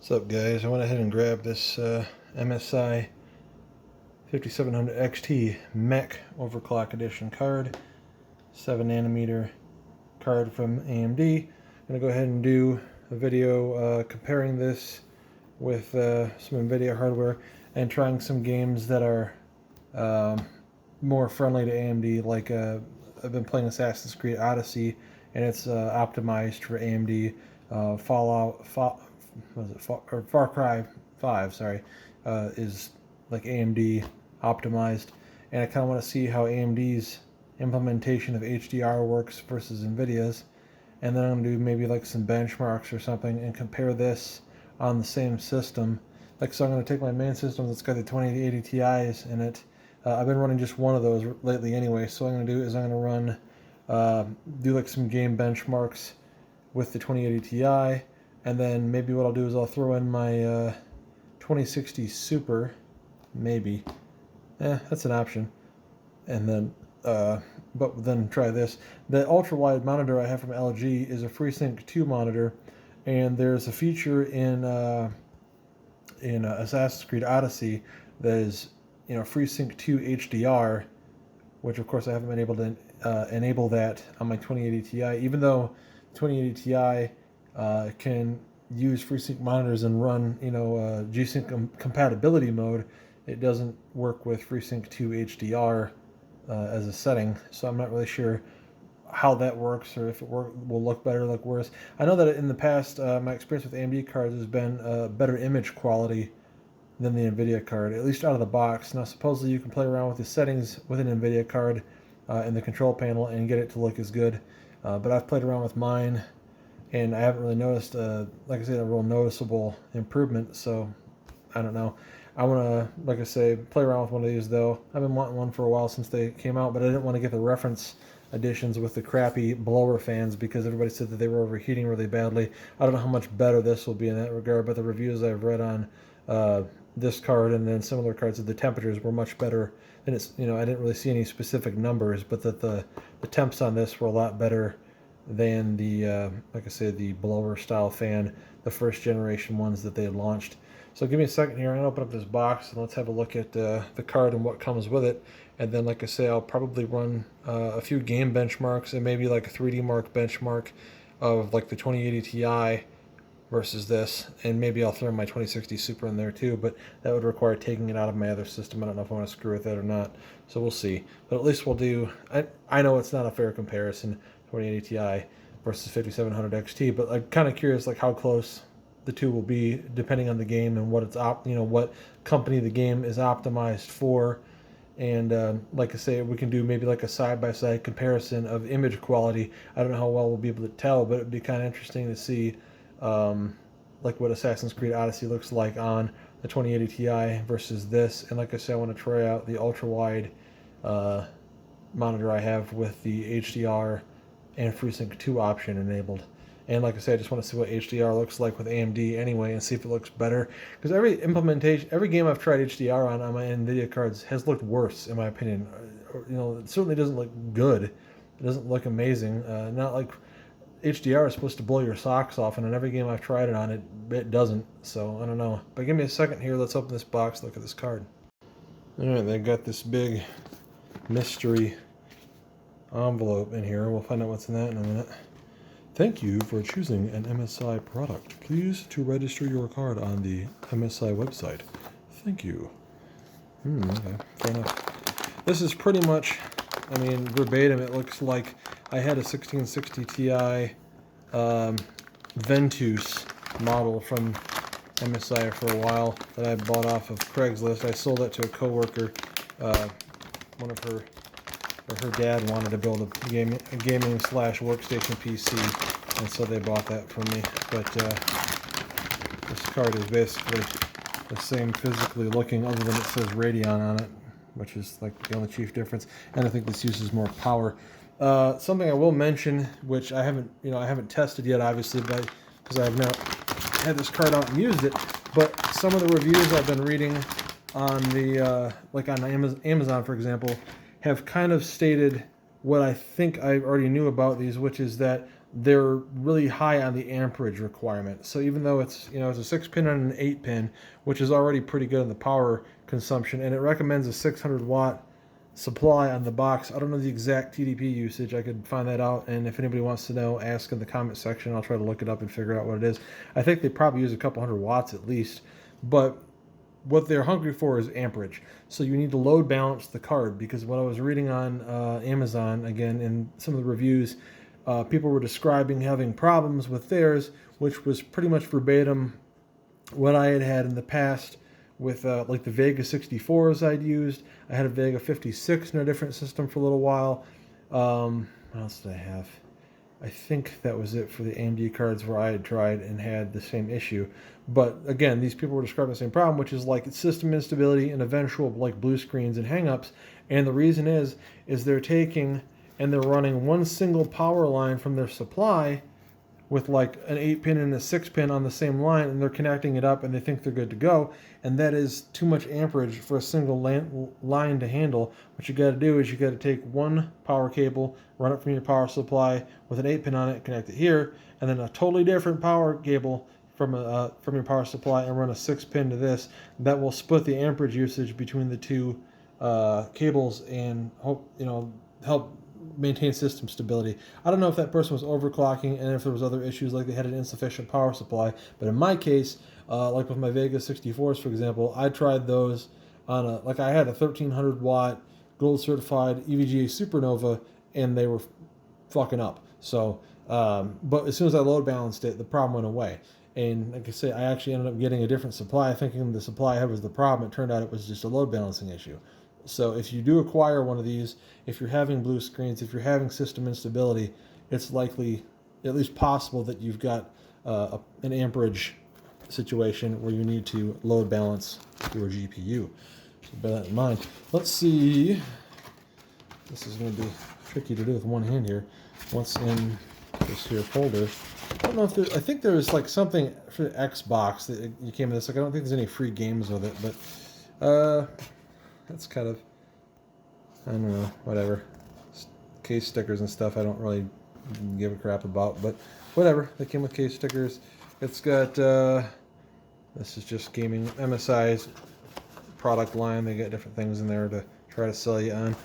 What's up, guys? I went ahead and grabbed this MSI 5700 XT Mech Overclock Edition card, 7nm card from AMD. I'm going to go ahead and do a video comparing this with some NVIDIA hardware and trying some games that are more friendly to AMD. Like I've been playing Assassin's Creed Odyssey, and it's optimized for AMD. Far Cry 5, sorry, is like AMD optimized, and I kind of want to see how AMD's implementation of HDR works versus NVIDIA's, and then I'm going to do maybe like some benchmarks or something and compare this on the same system. Like, so I'm going to take my main system that's got the 2080 Ti's in it. I've been running just one of those lately anyway, so what I'm going to do is I'm going to run, do like some game benchmarks with the 2080 Ti, and then maybe what I'll do is I'll throw in my 2060 Super, maybe. That's an option. And then, but then try this. The ultra-wide monitor I have from LG is a FreeSync 2 monitor, and there's a feature in Assassin's Creed Odyssey that is, FreeSync 2 HDR, which of course I haven't been able to enable that on my 2080 Ti, even though 2080 Ti can use FreeSync monitors and run, G-Sync compatibility mode. It doesn't work with FreeSync 2 HDR as a setting, so I'm not really sure how that works, or if it will look better, look worse. I know that in the past, my experience with AMD cards has been better image quality than the NVIDIA card, at least out of the box. Now, supposedly you can play around with the settings with an NVIDIA card in the control panel and get it to look as good, but I've played around with mine, and I haven't really noticed, like I said, a real noticeable improvement, so I don't know. I want to, like I say, play around with one of these, though. I've been wanting one for a while since they came out, but I didn't want to get the reference editions with the crappy blower fans because everybody said that they were overheating really badly. I don't know how much better this will be in that regard, but the reviews I've read on this card and then similar cards, the temperatures were much better. And it's, I didn't really see any specific numbers, but that the temps on this were a lot better than the, like I said, the blower style fan, the first generation ones that they had launched. So give me a second here, I'm going to open up this box and let's have a look at the card and what comes with it. And then, like I say, I'll probably run a few game benchmarks and maybe like a 3D Mark benchmark of like the 2080 Ti versus this. And maybe I'll throw my 2060 Super in there too, but that would require taking it out of my other system. I don't know if I want to screw with that or not, so we'll see. But at least we'll do, I know it's not a fair comparison, 2080 Ti versus 5700 XT, but I'm kind of curious like how close the two will be depending on the game and what it's what company the game is optimized for. And like I say, we can do maybe like a side-by-side comparison of image quality. I don't know how well we'll be able to tell, but it'd be kind of interesting to see like what Assassin's Creed Odyssey looks like on the 2080 Ti versus this. And like I said, I want to try out the ultra-wide monitor I have with the HDR and FreeSync 2 option enabled. And like I said, I just want to see what HDR looks like with AMD anyway and see if it looks better. Because every game I've tried HDR on my NVIDIA cards has looked worse, in my opinion. It certainly doesn't look good. It doesn't look amazing. Not like HDR is supposed to blow your socks off, and in every game I've tried it on, it doesn't. So I don't know. But give me a second here. Let's open this box, look at this card. All right, they got this big mystery envelope in here. We'll find out what's in that in a minute. Thank you for choosing an MSI product. Please to register your card on the MSI website. Thank you. Okay, fair enough. This is pretty much, verbatim, it looks like I had a 1660 Ti Ventus model from MSI for a while that I bought off of Craigslist. I sold that to a coworker. One of her dad wanted to build a gaming / workstation PC, and so they bought that from me. But this card is basically the same physically looking, other than it says Radeon on it, which is like the only chief difference. And I think this uses more power. Something I will mention, which I haven't tested yet, obviously, because I have not had this card out and used it. But some of the reviews I've been reading on the like on Amazon, for example, have kind of stated what I think I already knew about these, which is that they're really high on the amperage requirement. So even though it's, it's a 6-pin and an 8-pin, which is already pretty good in the power consumption, and it recommends a 600 watt supply on the box. I don't know the exact TDP usage. I could find that out, and if anybody wants to know, ask in the comment section. I'll try to look it up and figure out what it is. I think they probably use a couple hundred watts at least, but what they're hungry for is amperage. So you need to load balance the card, because what I was reading on Amazon, again, in some of the reviews, people were describing having problems with theirs, which was pretty much verbatim what I had had in the past with like the Vega 64s I'd used. I had a Vega 56 in a different system for a little while. What else did I have? I think that was it for the AMD cards where I had tried and had the same issue. But again, these people were describing the same problem, which is like system instability and eventual like blue screens and hangups. And the reason is they're taking and they're running one single power line from their supply with like an 8-pin and a 6-pin on the same line, and they're connecting it up and they think they're good to go. And that is too much amperage for a single line to handle. What you got to do is you got to take one power cable, run it from your power supply with an 8-pin on it, connect it here, and then a totally different power cable from your power supply and run a 6-pin to this. That will split the amperage usage between the two cables and help maintain system stability. I don't know if that person was overclocking and if there was other issues like they had an insufficient power supply, but in my case, like with my Vega 64s, for example, I tried those on I had a 1300 watt gold certified EVGA Supernova, and they were fucking up. So, but as soon as I load balanced it, the problem went away. And like I say, I actually ended up getting a different supply, thinking the supply I had was the problem. It turned out it was just a load balancing issue. So if you do acquire one of these, if you're having blue screens, if you're having system instability, it's likely, at least possible, that you've got an amperage situation where you need to load balance your GPU. So bear that in mind. Let's see. This is going to be tricky to do with one hand here. What's in this here folder? I don't know if there, I think there was like something for the Xbox that you came with this. Like, I don't think there's any free games with it, but that's kind of, I don't know, whatever. Case stickers and stuff I don't really give a crap about, but whatever. They came with case stickers. It's got, this is just gaming, MSI's product line. They got different things in there to try to sell you on.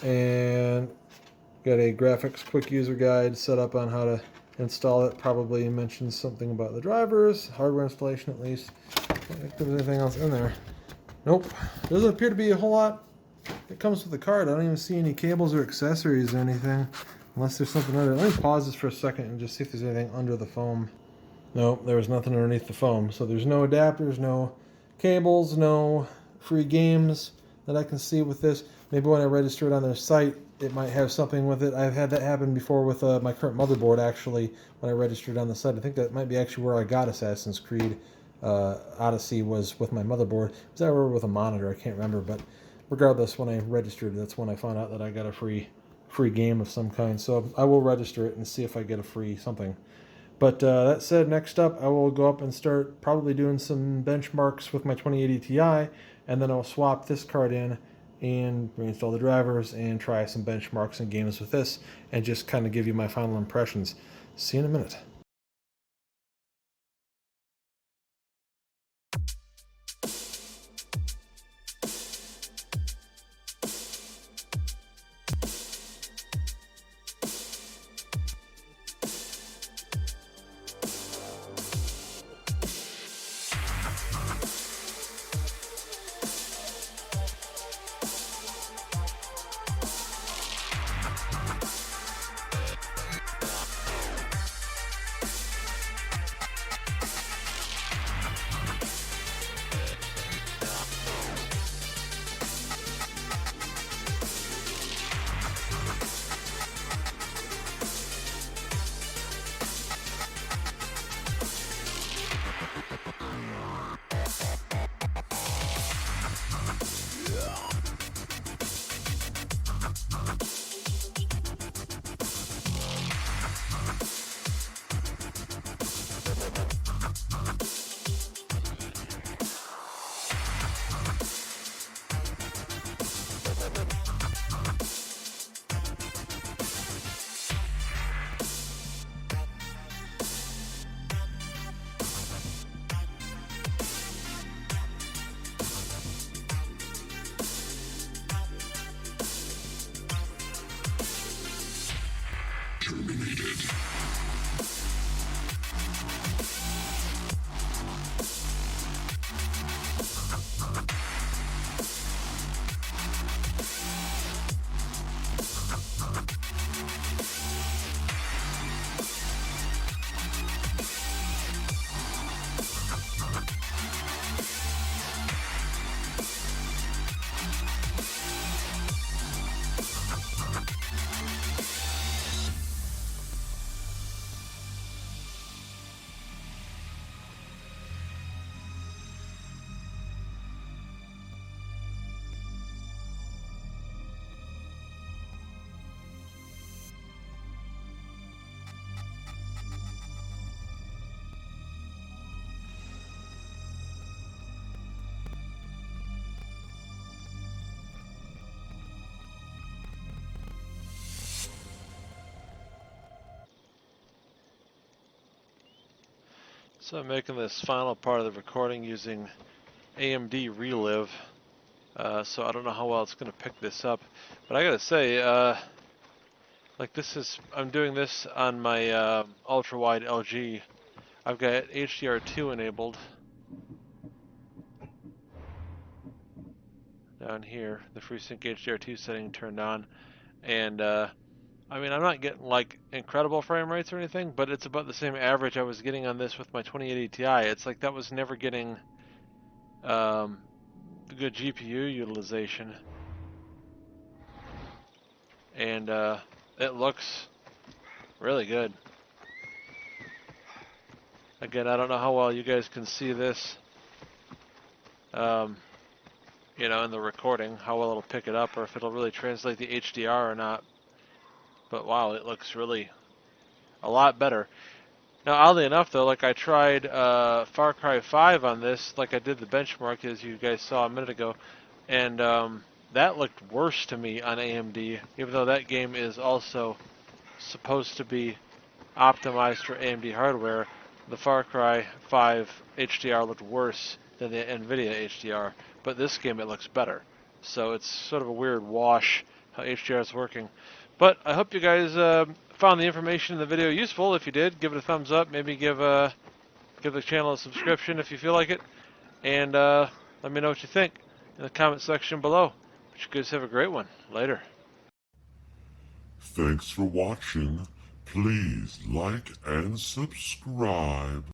And got a graphics quick user guide set up on how to install it. Probably mentions something about the drivers, hardware installation at least. I don't think there's anything else in there. Nope. Doesn't appear to be a whole lot. It comes with the card. I don't even see any cables or accessories or anything. Unless there's something under it. Let me pause this for a second and just see if there's anything under the foam. Nope, there was nothing underneath the foam. So there's no adapters, no cables, no free games that I can see with this. Maybe when I register it on their site, it might have something with it. I've had that happen before with my current motherboard, actually, when I registered on the site. I think that might be actually where I got Assassin's Creed Odyssey, was with my motherboard. It was ever with a monitor, I can't remember, but regardless, when I registered, that's when I found out that I got a free game of some kind. So I will register it and see if I get a free something. But that said, next up, I will go up and start probably doing some benchmarks with my 2080 Ti, and then I'll swap this card in and reinstall the drivers and try some benchmarks and games with this, and just kind of give you my final impressions. See you in a minute. So I'm making this final part of the recording using AMD Relive, so I don't know how well it's going to pick this up, but I gotta say, like I'm doing this on my ultra wide LG. I've got HDR2 enabled down here, the FreeSync HDR2 setting turned on, and I mean, I'm not getting like incredible frame rates or anything, but it's about the same average I was getting on this with my 2080 Ti. It's like that was never getting good GPU utilization, and it looks really good. Again, I don't know how well you guys can see this, you know, in the recording, how well it'll pick it up, or if it'll really translate the HDR or not. But wow, it looks really a lot better. Now, oddly enough, though, like I tried Far Cry 5 on this, like I did the benchmark, as you guys saw a minute ago, and that looked worse to me on AMD, even though that game is also supposed to be optimized for AMD hardware. The Far Cry 5 HDR looked worse than the NVIDIA HDR, but this game it looks better. So it's sort of a weird wash how HDR is working. But I hope you guys found the information in the video useful. If you did, give it a thumbs up. Maybe give the channel a subscription if you feel like it. And let me know what you think in the comment section below. But you guys have a great one. Later. Thanks for watching. Please like and subscribe.